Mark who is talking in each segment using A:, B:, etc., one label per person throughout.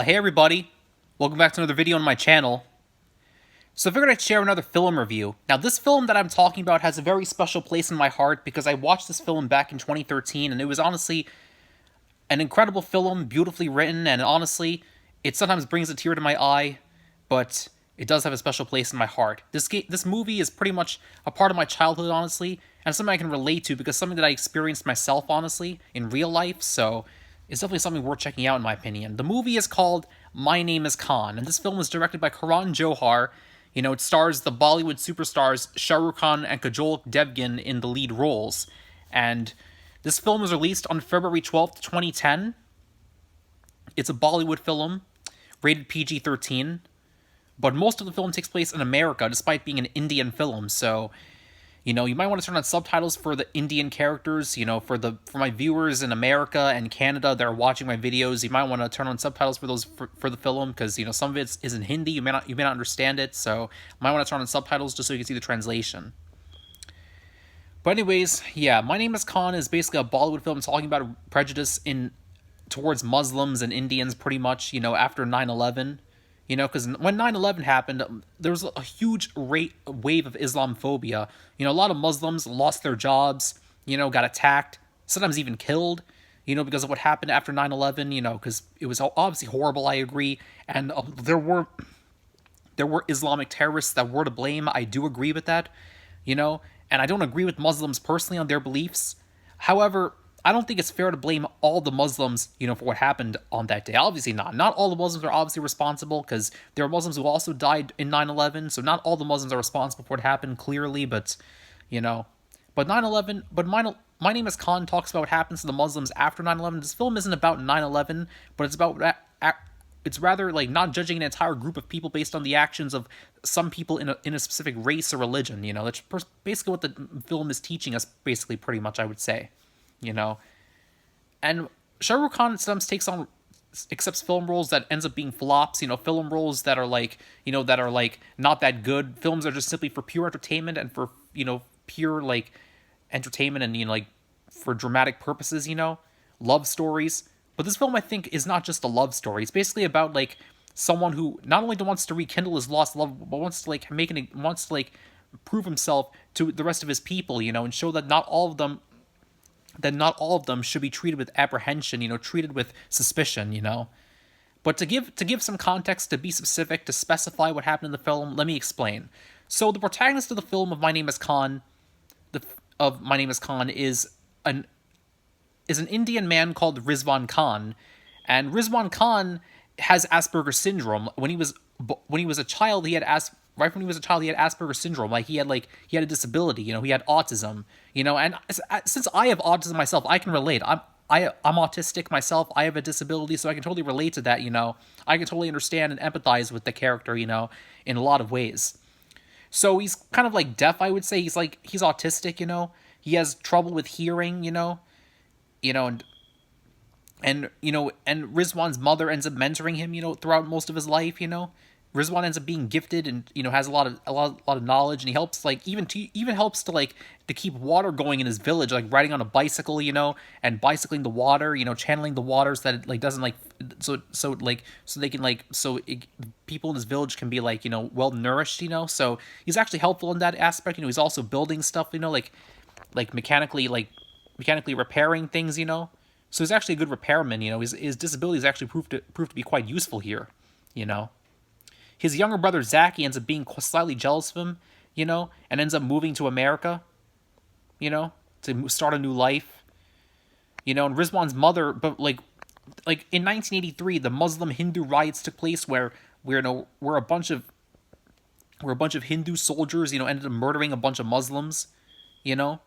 A: Hey everybody, welcome back to another video on my channel. So I figured I'd share another film review. Now this film that I'm talking about has a very special place in my heart because I watched this film back in 2013 and it was honestly an incredible film, beautifully written, and honestly, it sometimes brings a tear to my eye, but it does have a special place in my heart. This movie is pretty much a part of my childhood, honestly, and something I can relate to because something that I experienced myself, honestly, in real life, so it's definitely something worth checking out in my opinion. The movie is called My Name is Khan, and this film was directed by Karan Johar. It stars the Bollywood superstars Shah Rukh Khan and Kajol Devgan in the lead roles, and this film was released on February 12th, 2010. It's a Bollywood film, rated PG-13, but most of the film takes place in America, despite being an Indian film, so, you might want to turn on subtitles for the Indian characters, for my viewers in America and Canada that are watching my videos, you might want to turn on subtitles for those, for the film, because, some of it is in Hindi, you may not understand it, so you might want to turn on subtitles just so you can see the translation. But anyways, yeah, My Name is Khan is basically a Bollywood film talking about prejudice towards Muslims and Indians pretty much, after 9/11. Because when 9/11 happened, there was a huge wave of Islamophobia. A lot of Muslims lost their jobs, got attacked, sometimes even killed, because of what happened after 9/11, because it was obviously horrible, I agree. And there were Islamic terrorists that were to blame. I do agree with that, and I don't agree with Muslims personally on their beliefs. However, I don't think it's fair to blame all the Muslims, for what happened on that day. Obviously not. Not all the Muslims are obviously responsible, because there are Muslims who also died in 9/11, so not all the Muslims are responsible for what happened, clearly, but, But 9/11, but My Name is Khan talks about what happens to the Muslims after 9/11. This film isn't about 9/11, but it's about it's rather like not judging an entire group of people based on the actions of some people in a specific race or religion. That's basically what the film is teaching us. Basically, pretty much, I would say. And Shah Rukh Khan sometimes accepts film roles that ends up being flops. Film roles that are that are not that good. Films are just simply for pure entertainment and for pure entertainment and for dramatic purposes. Love stories. But this film, I think, is not just a love story. It's basically about someone who not only wants to rekindle his lost love, but wants to prove himself to the rest of his people, and show that not all of them should be treated with apprehension, treated with suspicion, But to give some context, to be specific, to specify what happened in the film, let me explain. So the protagonist of the film of My Name is Khan, is an Indian man called Rizwan Khan, and Rizwan Khan has Asperger's syndrome. When he was a child, he had right when he was a child, he had Asperger's syndrome. He had a disability. He had autism. And since I have autism myself, I can relate. I'm autistic myself. I have a disability, so I can totally relate to that. I can totally understand and empathize with the character. In a lot of ways. So he's kind of deaf. I would say he's autistic. He has trouble with hearing. And Rizwan's mother ends up mentoring him, throughout most of his life, Rizwan ends up being gifted and, has a lot of knowledge, and he helps, even helps to keep water going in his village, riding on a bicycle, and bicycling the water, channeling the waters that it doesn't, people in his village can be, well nourished, so he's actually helpful in that aspect, he's also building stuff, mechanically repairing things, So he's actually a good repairman, His disability is actually proved to be quite useful here, His younger brother, Zaki, ends up being slightly jealous of him, and ends up moving to America, to start a new life. And Rizwan's mother, but, in 1983, the Muslim-Hindu riots took place where a bunch of Hindu soldiers, ended up murdering a bunch of Muslims, And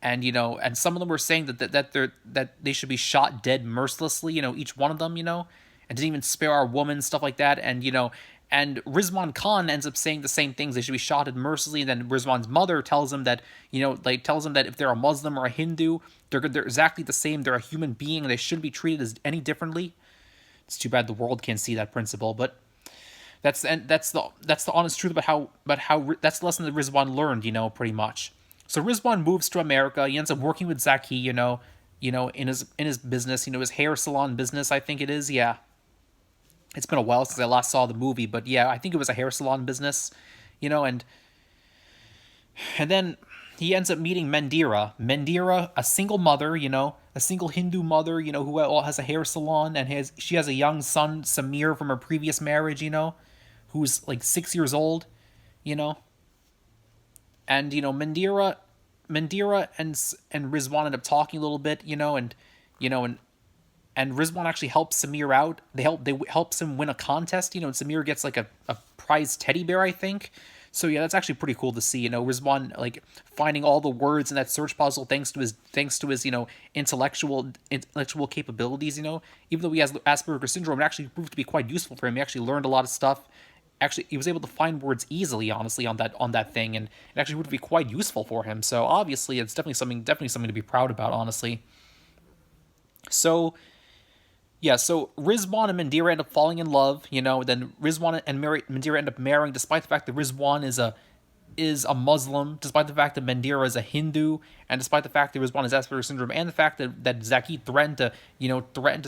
A: and some of them were saying that they should be shot dead mercilessly, each one of them, and didn't even spare our women, stuff like that, and and Rizwan Khan ends up saying the same things. They should be shot dead mercilessly, and then Rizwan's mother tells him that if they're a Muslim or a Hindu, they're exactly the same. They're a human being, and they shouldn't be treated as any differently. It's too bad the world can't see that principle, but that's the honest truth about how that's the lesson that Rizwan learned, pretty much. So Rizwan moves to America. He ends up working with Zaki, in his business, his hair salon business, I think it is, yeah. It's been a while since I last saw the movie, but yeah, I think it was a hair salon business, and then he ends up meeting Mandira. Mandira, a single mother, a single Hindu mother, who has a hair salon, and she has a young son, Samir, from her previous marriage, who's like 6 years old, you know, and Mandira and Rizwan end up talking a little bit, you know, and Rizwan actually helps Samir out. They helps him win a contest, and Samir gets like a prize teddy bear, I think. So yeah, that's actually pretty cool to see. Rizwan like finding all the words in that search puzzle thanks to his intellectual capabilities. Even though he has Asperger's syndrome, it actually proved to be quite useful for him. He actually learned a lot of stuff. Actually, he was able to find words easily, honestly, on that thing, and it actually would be quite useful for him. So obviously, it's definitely something to be proud about, honestly. So yeah, so Rizwan and Mandira end up falling in love, then Rizwan and Mandira end up marrying, despite the fact that Rizwan is a Muslim, despite the fact that Mandira is a Hindu, and despite the fact that Rizwan has Asperger's syndrome, and the fact that Zaki threatened to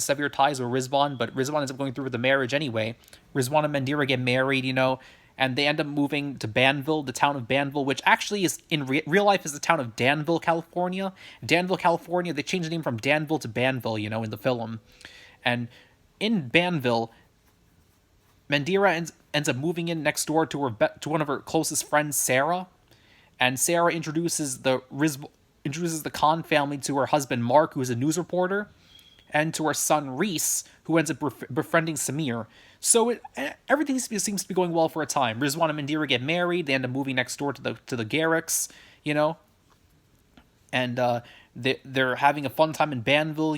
A: sever ties with Rizwan, but Rizwan ends up going through with the marriage anyway. Rizwan and Mandira get married, and they end up moving to Banville, the town of Banville, which actually is in real life is the town of Danville, California. Danville, California. They changed the name from Danville to Banville, in the film. And in Banville, Mandira ends up moving in next door to one of her closest friends, Sarah, and Sarah introduces the Khan family to her husband Mark, who is a news reporter, and to her son Reese, who ends up befriending Samir. So everything seems to be going well for a time. Rizwan and Mandira get married. They end up moving next door to the Garricks, and they're having a fun time in Banville.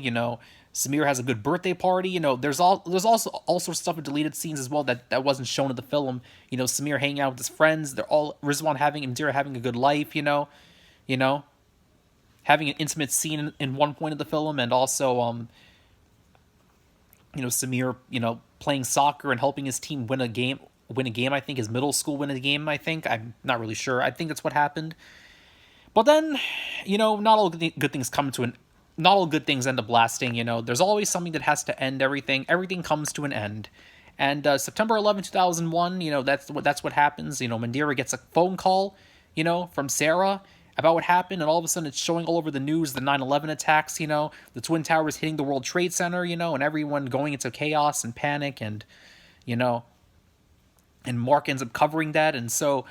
A: Samir has a good birthday party. There's also all sorts of stuff in deleted scenes as well that wasn't shown in the film. Samir hanging out with his friends. They're all Rizwan having and Mandira having a good life. You know, having an intimate scene in one point of the film, and also Samir playing soccer and helping his team win a game. I think his middle school win a game. I think I'm not really sure. I think that's what happened. But then, not all good things come to an. Not all good things end up lasting. There's always something that has to end everything. Everything comes to an end. And September 11, 2001, that's what happens. Mandira gets a phone call, from Sarah about what happened, and all of a sudden it's showing all over the news the 9/11 attacks. The Twin Towers hitting the World Trade Center. And everyone going into chaos and panic, and and Mark ends up covering that, and so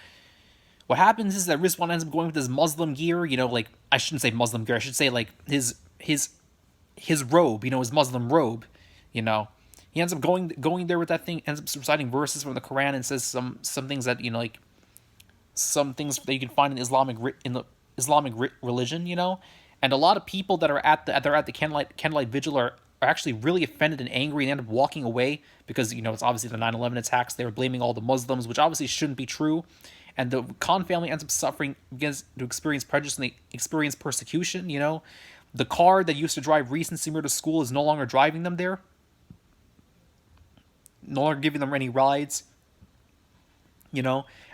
A: what happens is that Rizwan ends up going with his Muslim gear, like I shouldn't say Muslim gear, I should say like his robe, his Muslim robe, He ends up going there with that thing, ends up reciting verses from the Quran, and says some things that like some things that you can find in the Islamic religion, And a lot of people that are at the candlelight vigil are actually really offended and angry, and end up walking away because it's obviously the 9/11 attacks. They were blaming all the Muslims, which obviously shouldn't be true. And the Khan family ends up suffering, begins to experience prejudice, and they experience persecution. The car that used to drive Reese and Samir to school is no longer driving them there, no longer giving them any rides.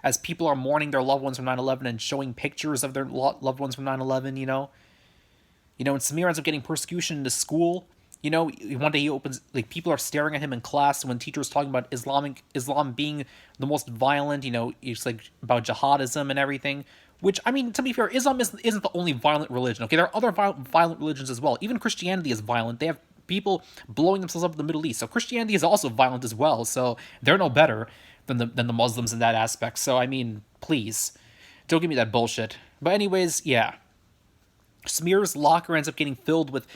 A: As people are mourning their loved ones from 9/11 and showing pictures of their loved ones from 9/11. And Samir ends up getting persecution in the school. One day he opens, like, people are staring at him in class when teachers talking about Islam being the most violent. It's like about jihadism and everything. Which, I mean, to be fair, Islam isn't the only violent religion. Okay, there are other violent religions as well. Even Christianity is violent. They have people blowing themselves up in the Middle East. So Christianity is also violent as well. So they're no better than the Muslims in that aspect. So I mean, please, don't give me that bullshit. But anyways, yeah. Samir's locker ends up getting filled with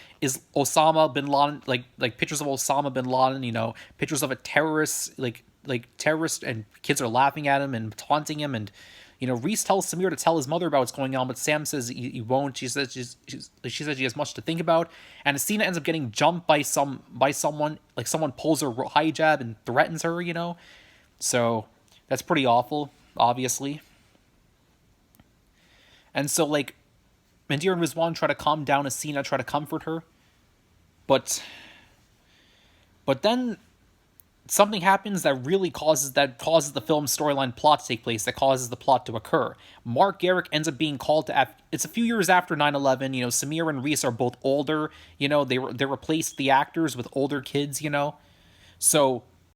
A: Osama bin Laden, like pictures of Osama bin Laden, pictures of a terrorist, like terrorist, and kids are laughing at him and taunting him, and Reese tells Samir to tell his mother about what's going on, but Sam says he won't. She says she has much to think about, and Asina ends up getting jumped by someone, like someone pulls her hijab and threatens her, so that's pretty awful, obviously, and so like. Mandira and Rizwan try to calm down Asina, try to comfort her. But then something happens that really causes the film's storyline plot to take place, that causes the plot to occur. Mark Garrick ends up being called to it's a few years after 9/11, Samir and Reese are both older, they replaced the actors with older kids, So